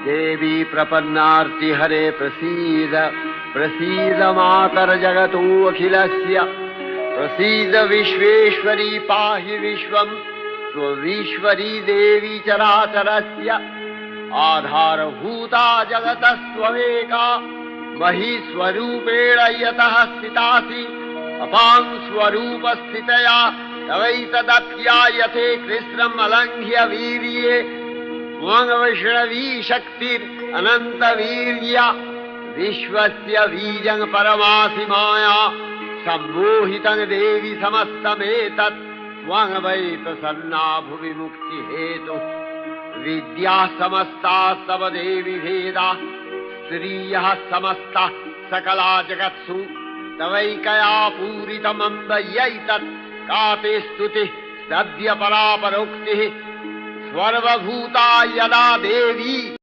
देवी प्रपन्नार्तिहरे प्रसीद प्रसीद मातर जगतो अखिलस्य प्रसीद विश्वेश्वरी पाहि विश्वम् स्वविश्वरी देवी चराचरस्य आधारभूता जगतस्त्वमेका महीस्वरूपेण यतः स्थितासि अपां स्वरूपस्थितया तवैतदप्यायते कृष्णम् अलङ्घ्य वीर्ये वैष्णवी शक्तिरनन्तवीर्या विश्वस्य बीजं परमासि माया सम्मोहितं देवि समस्तमेतत् त्वं वै प्रसन्ना भुवि मुक्तिहेतुः विद्या समस्ता तव देवि भेदा स्त्रियः समस्ता सकला जगत्सु तवैकया पूरितमम्बयैतत् का ते स्तुतिः सद्य परापरोक्तिः सर्वभूता यदा देवी